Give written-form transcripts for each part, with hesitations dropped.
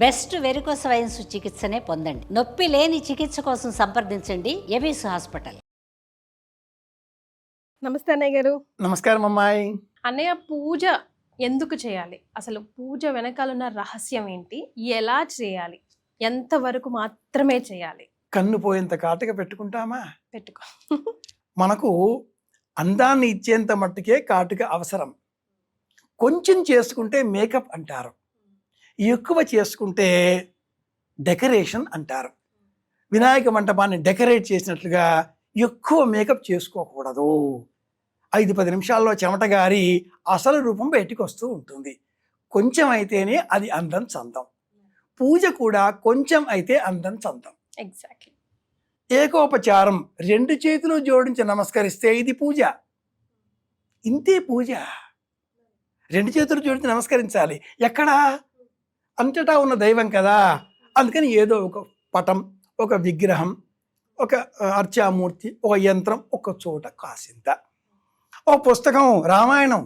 Best varicose veins చికిత్సనే పొందండి. నొప్పి లేని చికిత్స కోసం సంప్రదించండి ఎబిస్ హాస్పిటల్. నమస్తే అన్నయ్య గారు. నమస్కారం అమ్మాయి. అన్నయ్య, పూజ ఎందుకు చేయాలి? అసలు పూజ వెనకాలన్న రహస్యం ఏంటి? ఎలా చేయాలి? ఎంతవరకు మాత్రమే చేయాలి? కన్ను పోయేంత కాటుక పెట్టుకుంటామా? పెట్టుకో. మనకు అందాన్ని ఇచ్చేంత మట్టుకే కాటుక అవసరం. కొంచెం చేసుకుంటే మేకప్ అంటారు, ఎక్కువ చేసుకుంటే డెకరేషన్ అంటారు. వినాయక మంటపాన్ని డెకరేట్ చేసినట్లుగా ఎక్కువ మేకప్ చేసుకోకూడదు. 5-10 నిమిషాల్లో చెమట గారి అసలు రూపం బయటికి వస్తూ ఉంటుంది. కొంచెం అయితేనే అది అందం చందం. పూజ కూడా కొంచెం అయితే అందం చందం. ఎగ్జాక్ట్లీ. ఏకోపచారం, 2 చేతులు జోడించి నమస్కరిస్తే ఇది పూజ. ఇంతే పూజ. 2 చేతులు జోడించి నమస్కరించాలి. ఎక్కడా? అంతటా ఉన్న దైవం కదా. అందుకని ఏదో ఒక పటం, ఒక విగ్రహం, ఒక అర్చామూర్తి, ఒక యంత్రం ఒక చోట కాసింత, ఓ పుస్తకం, రామాయణం,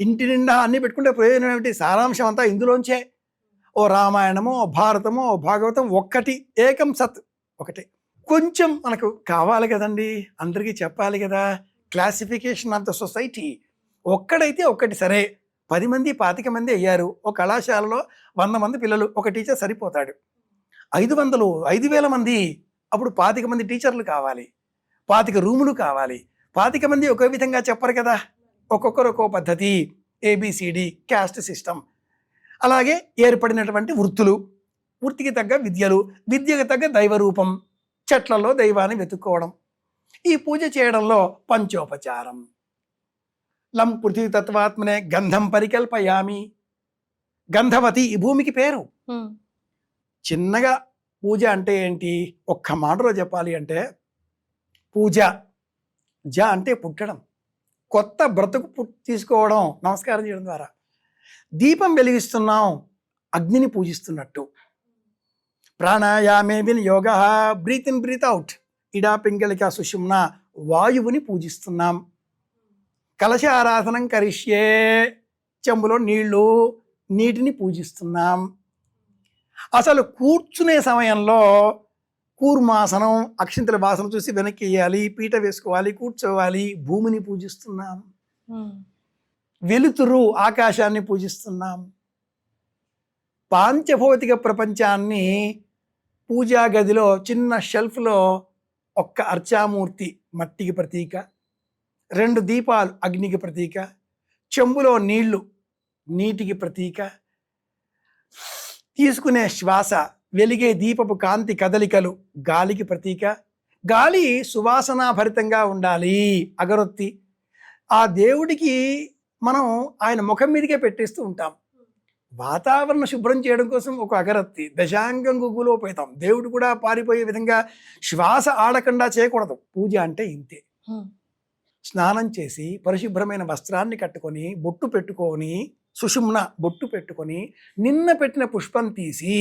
ఇంటి నిండా అన్నీ పెట్టుకుంటే ప్రయోజనం ఏమిటి? సారాంశం అంతా ఇందులోంచే. ఓ రామాయణమో, ఓ భారతమో, ఓ భాగవతం, ఒక్కటి, ఏకం సత్, ఒకటే. కొంచెం మనకు కావాలి కదండి, అందరికీ చెప్పాలి కదా. Classification of the society. ఒక్కడైతే ఒక్కటి సరే. 10 మంది 25 మంది అయ్యారు. ఒక కళాశాలలో 100 మంది పిల్లలు, ఒక టీచర్ సరిపోతాడు. 500, 5000 మంది, అప్పుడు 25 మంది టీచర్లు కావాలి, 25 రూములు కావాలి. 25 మంది ఒకే విధంగా చెప్పరు కదా, ఒక్కొక్కరు ఒక్కో పద్ధతి. A B C D caste system. అలాగే ఏర్పడినటువంటి వృత్తులు, వృత్తికి తగ్గ విద్యలు, విద్యకు తగ్గ దైవరూపం, చెట్లలో దైవాన్ని వెతుక్కోవడం. ఈ పూజ చేయడంలో పంచోపచారం. లం పృథ్వీ తత్వాత్మనే గంధం పరికల్పయామి. గంధవతి ఈ భూమికి పేరు. చిన్నగా పూజ అంటే ఏంటి? ఒక్క మాటలో చెప్పాలి అంటే, పూజ జ అంటే పుట్టడం, కొత్త బ్రతుకు తీసుకోవడం, నమస్కారం చేయడం ద్వారా. దీపం వెలిగిస్తున్నాం, అగ్నిని పూజిస్తున్నట్టు. ప్రాణాయామే వినియోగ, బ్రీత్ ఇన్ బ్రీత్ అవుట్, ఇడా పింగళిక సుషుమ్న, వాయువుని పూజిస్తున్నాం. కలశ ఆరాధనం కరిష్యే, చెంబులో నీటిని పూజిస్తున్నాం. అసలు కూర్చునే సమయంలో కూర్మాసనం, అక్షింతల వాసన చూసి వెనక్కి వేయాలి, పీట వేసుకోవాలి, కూర్చోవాలి. భూమిని పూజిస్తున్నాం. వెలుతురు, ఆకాశాన్ని పూజిస్తున్నాం. పాంచభౌతిక ప్రపంచాన్ని పూజా గదిలో చిన్న షెల్ఫ్లో ఒక్క అర్చామూర్తి మట్టికి ప్రతీక, 2 దీపాలు అగ్నికి ప్రతీక, చెంబులో నీటికి ప్రతీక, తీసుకునే శ్వాస, వెలిగే దీపపు కాంతి కదలికలు గాలికి ప్రతీక. గాలి సువాసనాభరితంగా ఉండాలి, అగరొత్తి. ఆ దేవుడికి మనం ఆయన ముఖం మీదకే పెట్టేస్తూ ఉంటాం. వాతావరణ శుభ్రం చేయడం కోసం ఒక అగరత్తి, దశాంగం గుగ్గులోపేతం. దేవుడు కూడా పారిపోయే విధంగా శ్వాస ఆడకుండా చేయకూడదు. పూజ అంటే ఇంతే. స్నానం చేసి పరిశుభ్రమైన వస్త్రాన్ని కట్టుకొని, బొట్టు పెట్టుకొని, సుషుమ్న బొట్టు పెట్టుకొని, నిన్న పెట్టిన పుష్పం తీసి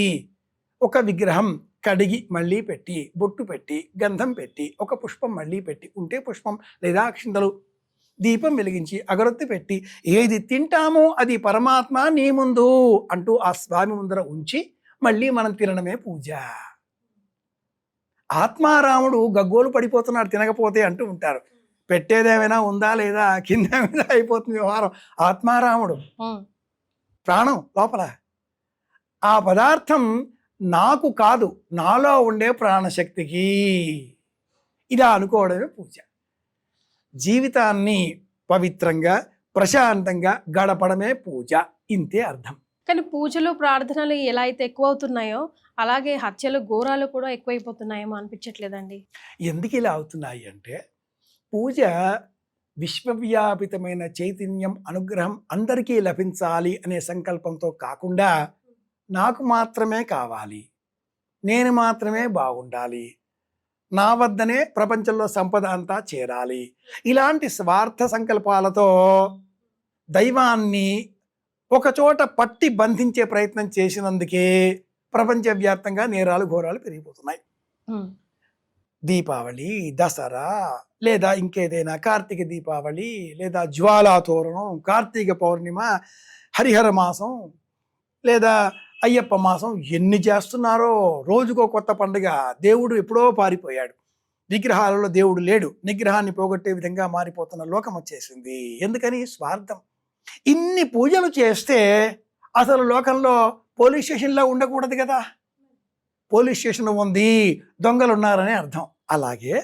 ఒక విగ్రహం కడిగి మళ్ళీ పెట్టి, బొట్టు పెట్టి, గంధం పెట్టి, ఒక పుష్పం మళ్ళీ పెట్టి, ఉంటే పుష్పం లేదా అక్షింతలు, దీపం వెలిగించి, అగరొత్తి పెట్టి, ఏది తింటామో అది పరమాత్మ నీ ముందు అంటూ ఆ స్వామి ముందర ఉంచి మళ్ళీ మనం తినడమే పూజ. ఆత్మారాముడు గగ్గోలు పడిపోతున్నాడు తినకపోతే అంటూ ఉంటారు. పెట్టేదేమైనా ఉందా లేదా, కింద మీద అయిపోతుంది వ్యవహారం. ఆత్మారాముడు ప్రాణం లోపల. ఆ పదార్థం నాకు కాదు, నాలో ఉండే ప్రాణశక్తికి. ఇలా అనుకోవడమే పూజ. జీవితాన్ని పవిత్రంగా ప్రశాంతంగా గడపడమే పూజ. ఇంతే అర్థం. కానీ పూజలు ప్రార్థనలు ఎలా అయితే ఎక్కువ అవుతున్నాయో, అలాగే హత్యలు ఘోరాలు కూడా ఎక్కువైపోతున్నాయేమో అనిపించట్లేదండి? ఎందుకు ఇలా అవుతున్నాయి అంటే, పూజ విశ్వవ్యాపితమైన చైతన్యం అనుగ్రహం అందరికీ లభించాలి అనే సంకల్పంతో కాకుండా, నాకు మాత్రమే కావాలి, నేను మాత్రమే బాగుండాలి, నా వద్దనే ప్రపంచంలో సంపద అంతా చేరాలి, ఇలాంటి స్వార్థ సంకల్పాలతో దైవాన్ని ఒకచోట పట్టి బంధించే ప్రయత్నం చేసినందుకే ప్రపంచవ్యాప్తంగా నేరాలు ఘోరాలు పెరిగిపోతున్నాయి. దీపావళి, దసరా, లేదా ఇంకేదైనా కార్తీక దీపావళి, లేదా జ్వాలా తోరణం, కార్తీక పౌర్ణిమ, హరిహర మాసం, లేదా అయ్యప్ప మాసం ఎన్ని చేస్తున్నారో, రోజుకో కొత్త పండుగ. దేవుడు ఎప్పుడో పారిపోయాడు, విగ్రహాలలో దేవుడు లేడు, నిగ్రహాన్ని పోగొట్టే విధంగా మారిపోతున్న లోకం వచ్చేసింది. ఎందుకని? స్వార్థం. ఇన్ని పూజలు చేస్తే అసలు లోకంలో పోలీస్ స్టేషన్లో ఉండకూడదు కదా. పోలీస్ స్టేషన్ ఉంది, దొంగలు ఉన్నారని అర్థం. అలాగే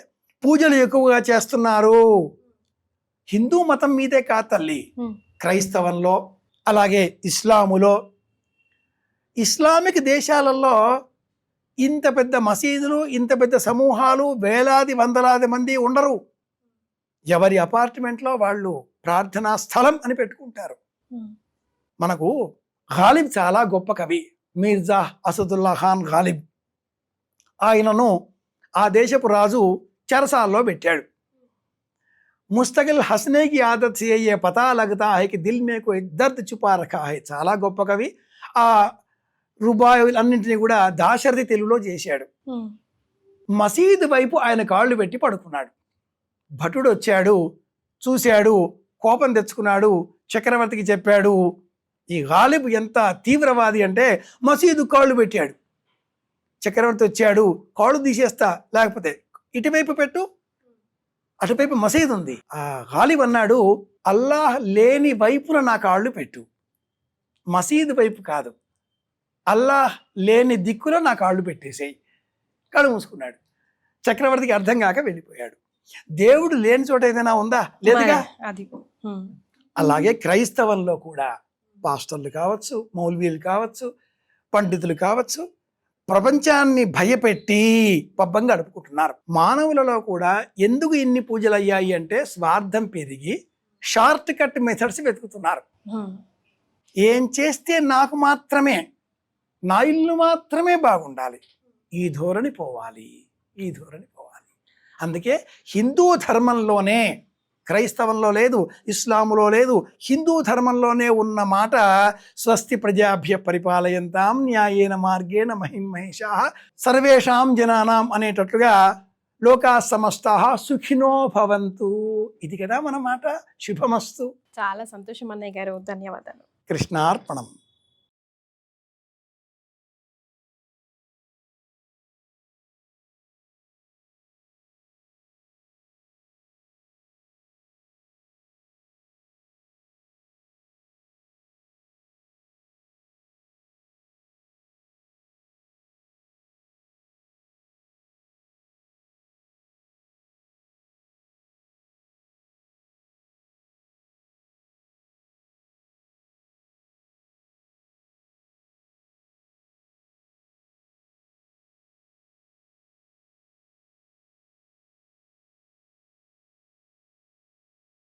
పూజలు ఎక్కువగా చేస్తున్నారు. హిందూ మతం మీదే కాదు తల్లి, క్రైస్తవంలో, అలాగే ఇస్లాములో, ఇస్లామిక్ దేశాలలో ఇంత పెద్ద మసీదులు, ఇంత పెద్ద సమూహాలు, వేలాది వందలాది మంది ఉండరు. ఎవరి అపార్ట్మెంట్లో వాళ్ళు ప్రార్థనా స్థలం అని పెట్టుకుంటారు. మనకు గాలిబ్ చాలా గొప్ప కవి, మీర్జా అసదుల్లా ఖాన్ గాలిబ్. ఆయనను ఆ దేశపు రాజు చెరసాల్లో పెట్టాడు. ముస్తకిల్ హస్నే కి ఆదత్ సే యే పతా లగతా హై కి దిల్ మే కోయి దర్ద్ చుపా రఖా హై. చాలా గొప్ప కవి. ఆ రుబాయిలన్నింటినీ కూడా దాశరథి తెలుగులో చేశాడు. మసీదు వైపు ఆయన కాళ్ళు పెట్టి పడుకున్నాడు. భటుడు వచ్చాడు, చూశాడు, కోపం తెచ్చుకున్నాడు. చక్రవర్తికి చెప్పాడు. ఈ గాలిబ్ ఎంత తీవ్రవాది అంటే మసీదు కాళ్ళు పెట్టాడు. చక్రవర్తి వచ్చాడు, కాళ్ళు తీసేస్తా, లేకపోతే ఇటువైపు పెట్టు, అటువైపు మసీదు ఉంది. ఆ గాలిబ్ అన్నాడు, అల్లాహ్ లేని వైపున నా కాళ్ళు పెట్టు, మసీదు వైపు కాదు, అల్లాహ్ లేని దిక్కులో నా కాళ్ళు పెట్టేసేయి. కళ్ళు మూసుకున్నాడు. చక్రవర్తికి అర్థం కాక వెళ్ళిపోయాడు. దేవుడు లేని చోట ఏదైనా ఉందా? లేదుగా. అలాగే క్రైస్తవంలో కూడా పాస్టర్లు కావచ్చు, మౌల్వీలు కావచ్చు, పండితులు కావచ్చు, ప్రపంచాన్ని భయపెట్టి పబ్బం గడుపుకుంటున్నారు. మానవులలో కూడా ఎందుకు ఇన్ని పూజలు అయ్యాయి అంటే స్వార్థం పెరిగి షార్ట్ కట్ మెథడ్స్ వెతుకుతున్నారు. ఏం చేస్తే నాకు మాత్రమే, నా ఇల్లు మాత్రమే బాగుండాలి, ఈ ధోరణి పోవాలి, ఈ ధోరణి పోవాలి. అందుకే హిందూ ధర్మంలోనే, క్రైస్తవంలో లేదు, ఇస్లాములో లేదు, హిందూ ధర్మంలోనే ఉన్న మాట స్వస్తి ప్రజాభ్య పరిపాలయంతాం న్యాయేన మార్గేణ మహిమహేషాః సర్వేషాం జనానాం అనేటట్లుగా లోకా సమస్తాః సుఖినో భవంతు. ఇది కదా మన మాట. శుభమస్తు. చాలా సంతోషం అన్నయ్య గారు, ధన్యవాదాలు. కృష్ణార్పణం.